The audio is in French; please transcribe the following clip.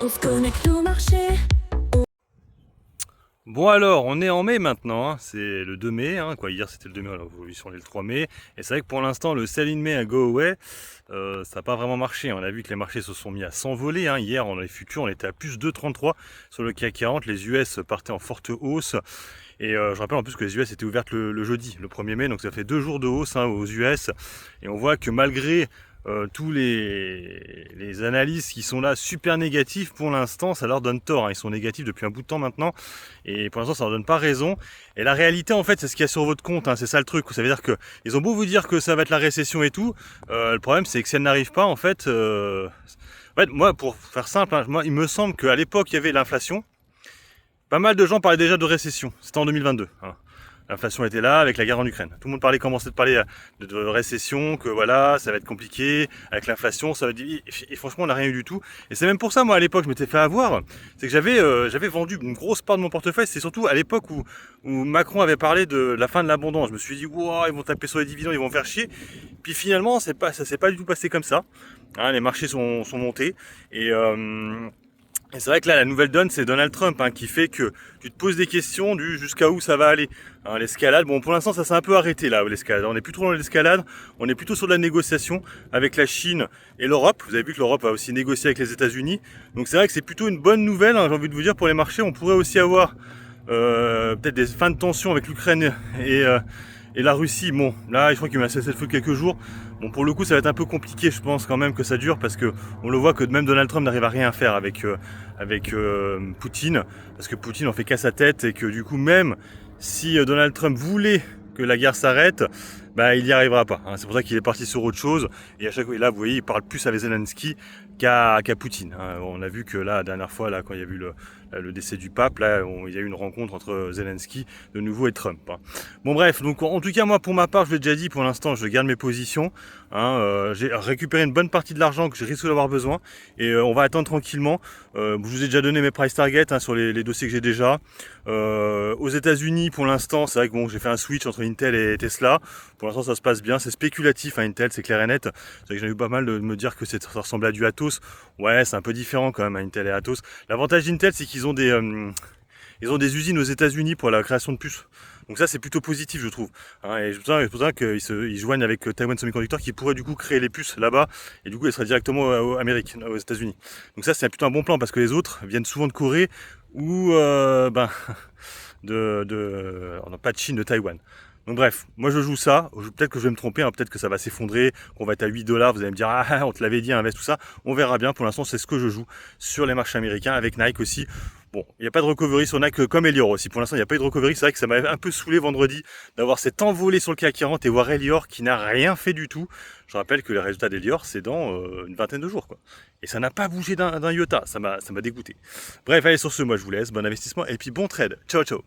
On se connecte au marché. Bon alors, on est en mai maintenant, hein. C'est le 2 mai, hein, quoi. Hier c'était le 2 mai, alors aujourd'hui on est le 3 mai. Et c'est vrai que pour l'instant le sell in May à Go Away, ça n'a pas vraiment marché. On a vu que les marchés se sont mis à s'envoler, hein. Hier on les futurs, on était à plus 2,33 sur le CAC 40, les US partaient en forte hausse. Et je rappelle en plus que les US étaient ouvertes le jeudi, le 1er mai, donc ça fait 2 jours de hausse, hein, aux US. Et on voit que malgré tous les analyses qui sont là super négatifs, pour l'instant ça leur donne tort, hein. Ils sont négatifs depuis un bout de temps maintenant et pour l'instant ça leur donne pas raison. Et la réalité en fait c'est ce qu'il y a sur votre compte, hein. C'est ça le truc. Ça veut dire que ils ont beau vous dire que ça va être la récession et tout, le problème c'est que si elle n'arrive pas en fait, moi pour faire simple, hein, moi il me semble qu'à l'époque il y avait l'inflation. Pas mal de gens parlaient déjà de récession, c'était en 2022, hein. L'inflation était là avec la guerre en Ukraine. Tout le monde commençait de parler de récession, que voilà, ça va être compliqué, avec l'inflation, ça va être... Et franchement, on n'a rien eu du tout. Et c'est même pour ça, moi, à l'époque, je m'étais fait avoir. C'est que j'avais vendu une grosse part de mon portefeuille. C'est surtout à l'époque où Macron avait parlé de la fin de l'abondance. Je me suis dit, wow, ils vont taper sur les dividendes, ils vont faire chier. Puis finalement, ça s'est pas du tout passé comme ça. Hein, les marchés sont montés. Et c'est vrai que là, la nouvelle donne, c'est Donald Trump, hein, qui fait que tu te poses des questions du jusqu'à où ça va aller. Hein, l'escalade, bon, pour l'instant, ça s'est un peu arrêté là, l'escalade. On n'est plus trop dans l'escalade, on est plutôt sur de la négociation avec la Chine et l'Europe. Vous avez vu que l'Europe a aussi négocié avec les États-Unis. Donc c'est vrai que c'est plutôt une bonne nouvelle, hein, j'ai envie de vous dire, pour les marchés. On pourrait aussi avoir peut-être des fins de tension avec l'Ukraine et la Russie. Bon, là, je crois qu'il y a eu un cessez-le-feu de quelques jours. Bon, pour le coup, ça va être un peu compliqué, je pense quand même que ça dure, parce que on le voit que même Donald Trump n'arrive à rien faire avec Poutine, parce que Poutine en fait qu'à sa tête, et que du coup, même si Donald Trump voulait que la guerre s'arrête, bah, il n'y arrivera pas, hein. C'est pour ça qu'il est parti sur autre chose. Et à chaque fois, là, vous voyez, il parle plus avec Zelensky qu'à Poutine, hein. On a vu que là, la dernière fois, là, quand il y a eu le décès du pape, là, il y a eu une rencontre entre Zelensky de nouveau et Trump, hein. Bon bref, donc en tout cas moi pour ma part, je l'ai déjà dit, pour l'instant je garde mes positions, hein. J'ai récupéré une bonne partie de l'argent que j'ai risque d'avoir besoin et on va attendre tranquillement. Je vous ai déjà donné mes price targets, hein, sur les dossiers que j'ai déjà. Aux États-Unis pour l'instant, c'est vrai que bon, j'ai fait un switch entre Intel et Tesla. Pour l'instant ça se passe bien, c'est spéculatif, hein, Intel, c'est clair et net. C'est vrai que j'en ai eu pas mal de me dire que ça ressemble à du Atos. Ouais, c'est un peu différent quand même, hein, Intel et Atos. L'avantage d'Intel, c'est qu'ils ont des usines aux États-Unis pour la création de puces. Donc ça c'est plutôt positif je trouve, hein. Et c'est pour ça qu'ils joignent avec Taiwan Semiconductor qui pourrait du coup créer les puces là-bas et du coup elles seraient directement aux États-Unis. Donc ça c'est plutôt un bon plan parce que les autres viennent souvent de Corée ou on n'a pas de Chine, de Taïwan. Donc bref, moi je joue ça, peut-être que je vais me tromper, hein, peut-être que ça va s'effondrer, qu'on va être à 8 dollars, vous allez me dire ah on te l'avait dit, investe tout ça, on verra bien. Pour l'instant c'est ce que je joue sur les marchés américains avec Nike aussi. Bon, il n'y a pas de recovery sur Nike comme Elior aussi. Pour l'instant, il n'y a pas eu de recovery. C'est vrai que ça m'a un peu saoulé vendredi d'avoir cet envolé sur le CAC 40 et voir Elior qui n'a rien fait du tout. Je rappelle que les résultats d'Elior, c'est dans une vingtaine de jours, quoi. Et ça n'a pas bougé d'un iota. Ça m'a dégoûté. Bref, allez, sur ce, moi je vous laisse. Bon investissement et puis bon trade. Ciao, ciao.